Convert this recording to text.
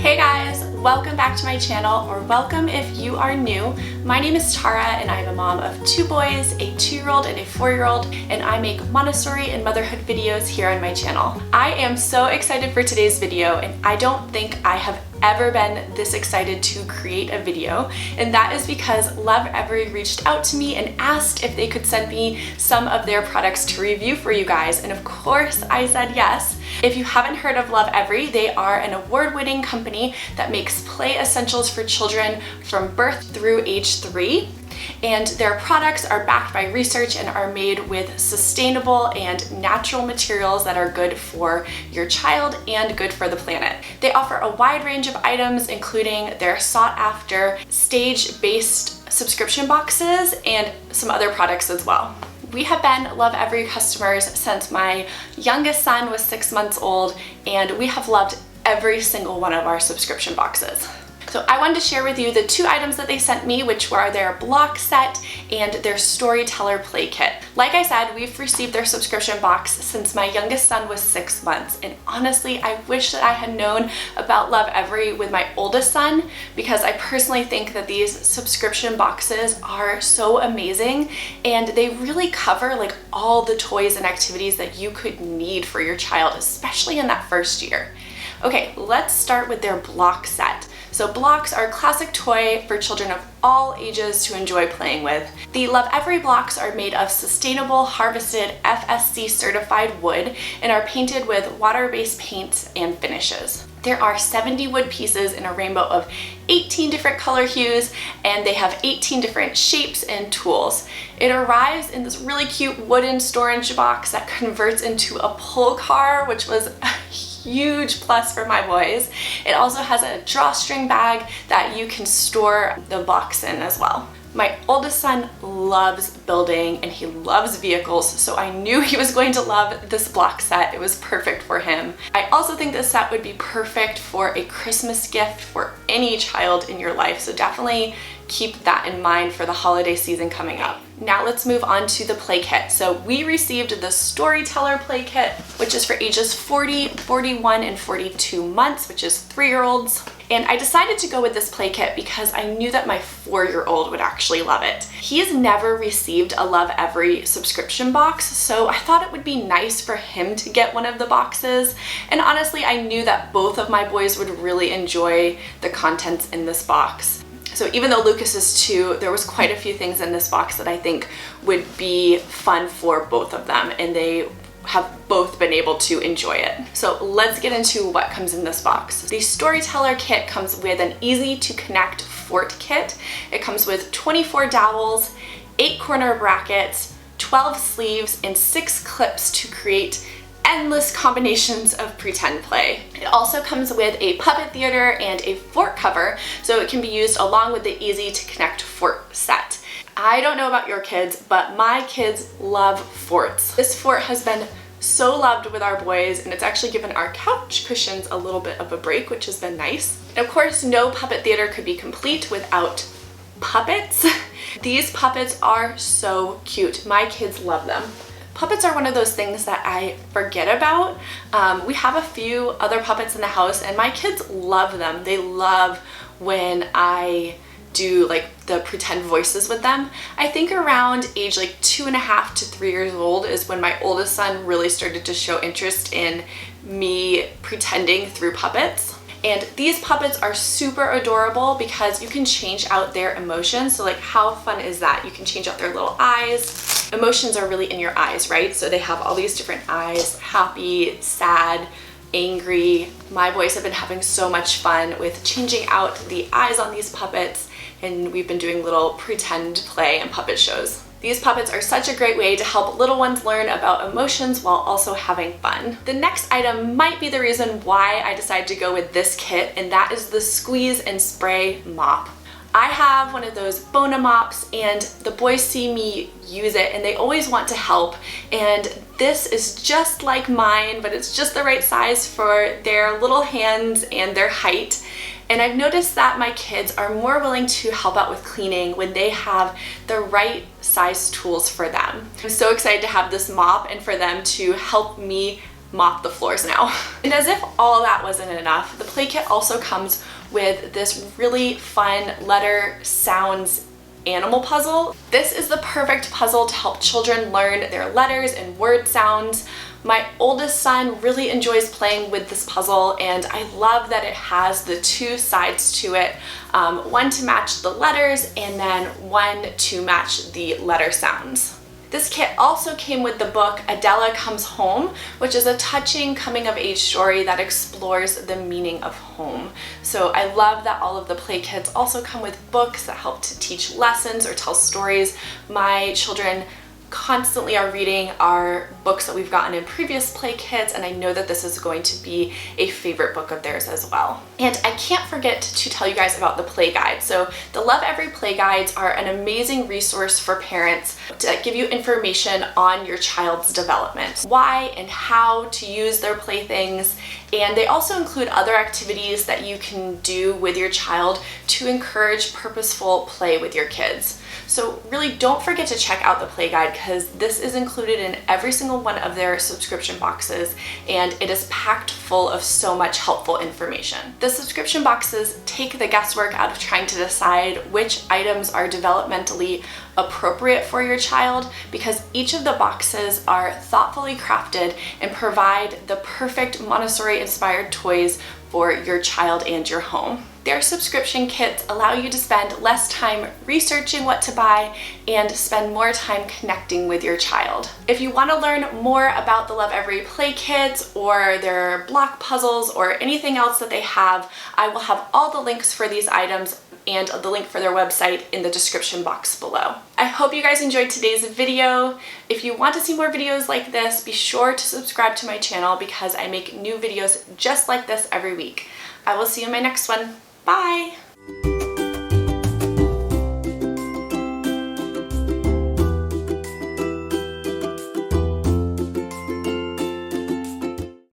Hey guys, welcome back to my channel, or welcome if you are new. My name is Tara and I'm a mom of 2 boys, a 2-year-old and a 4-year-old, and I make Montessori and motherhood videos here on my channel. I am so excited for today's video, and I don't think I have ever been this excited to create a video, and that is because Lovevery reached out to me and asked if they could send me some of their products to review for you guys, and of course I said yes. If you haven't heard of Lovevery, they are an award-winning company that makes play essentials for children from birth through age 3. And their products are backed by research and are made with sustainable and natural materials that are good for your child and good for the planet. They offer a wide range of items, including their sought-after stage-based subscription boxes and some other products as well. We have been Lovevery customers since my youngest son was 6 months old, and we have loved every single one of our subscription boxes. So I wanted to share with you the 2 items that they sent me, which were their block set and their Storyteller Playkit. Like I said, we've received their subscription box since my youngest son was 6 months, and honestly, I wish that I had known about Lovevery with my oldest son, because I personally think that these subscription boxes are so amazing, and they really cover like all the toys and activities that you could need for your child, especially in that first year. Okay, let's start with their block set. So blocks are a classic toy for children of all ages to enjoy playing with. The Lovevery blocks are made of sustainable, harvested, FSC certified wood and are painted with water-based paints and finishes. There are 70 wood pieces in a rainbow of 18 different color hues, and they have 18 different shapes and tools. It arrives in this really cute wooden storage box that converts into a pull car, which was a huge plus for my boys. It also has a drawstring bag that you can store the box in as well. My oldest son loves building and he loves vehicles, so I knew he was going to love this block set. It was perfect for him. I also think this set would be perfect for a Christmas gift for any child in your life, so definitely keep that in mind for the holiday season coming up. Now let's move on to the Playkit. So we received the Storyteller Playkit, which is for ages 40, 41, and 42 months, which is 3-year-olds. And I decided to go with this Playkit because I knew that my 4-year-old would actually love it. He has never received a Lovevery subscription box, so I thought it would be nice for him to get one of the boxes. And honestly, I knew that both of my boys would really enjoy the contents in this box. So even though Lucas is 2, there was quite a few things in this box that I think would be fun for both of them, and they have both been able to enjoy it. So let's get into what comes in this box. The Storyteller Kit comes with an easy to connect fort kit. It comes with 24 dowels, 8 corner brackets, 12 sleeves, and 6 clips to create endless combinations of pretend play. It also comes with a puppet theater and a fort cover, so it can be used along with the easy to connect fort set. I don't know about your kids, but my kids love forts. This fort has been so loved with our boys, and it's actually given our couch cushions a little bit of a break, which has been nice. And of course, no puppet theater could be complete without puppets. These puppets are so cute. My kids love them. Puppets are one of those things that I forget about. We have a few other puppets in the house, and my kids love them. They love when I do like the pretend voices with them. I think around age like 2.5 to 3 years old is when my oldest son really started to show interest in me pretending through puppets. And these puppets are super adorable because you can change out their emotions. So like, how fun is that? You can change out their little eyes. Emotions are really in your eyes, right? So they have all these different eyes: happy, sad, angry. My boys have been having so much fun with changing out the eyes on these puppets, and we've been doing little pretend play and puppet shows. These puppets are such a great way to help little ones learn about emotions while also having fun. The next item might be the reason why I decided to go with this kit, and that is the Squeeze and Spray Mop. I have one of those Bona mops, and the boys see me use it and they always want to help, and this is just like mine, but it's just the right size for their little hands and their height. And I've noticed that my kids are more willing to help out with cleaning when they have the right size tools for them. I'm so excited to have this mop and for them to help me mop the floors now. And as if all that wasn't enough, the Playkit also comes with this really fun letter sounds animal puzzle. This is the perfect puzzle to help children learn their letters and word sounds. My oldest son really enjoys playing with this puzzle, and I love that it has the two sides to it, one to match the letters and then one to match the letter sounds. This kit also came with the book Adela Comes Home, which is a touching coming-of-age story that explores the meaning of home. So I love that all of the play kits also come with books that help to teach lessons or tell stories. My children constantly are reading our books that we've gotten in previous play kits, and I know that this is going to be a favorite book of theirs as well. And I can't forget to tell you guys about the play guide. So the Lovevery play guides are an amazing resource for parents to give you information on your child's development, why and how to use their playthings, and they also include other activities that you can do with your child to encourage purposeful play with your kids. So really don't forget to check out the play guide, because this is included in every single one of their subscription boxes, and it is packed full of so much helpful information. The subscription boxes take the guesswork out of trying to decide which items are developmentally appropriate for your child, because each of the boxes are thoughtfully crafted and provide the perfect Montessori inspired toys for your child and your home. Their subscription kits allow you to spend less time researching what to buy and spend more time connecting with your child. If you want to learn more about the Lovevery play kits or their block puzzles or anything else that they have, I will have all the links for these items and the link for their website in the description box below. I hope you guys enjoyed today's video. If you want to see more videos like this, be sure to subscribe to my channel, because I make new videos just like this every week. I will see you in my next one. Bye!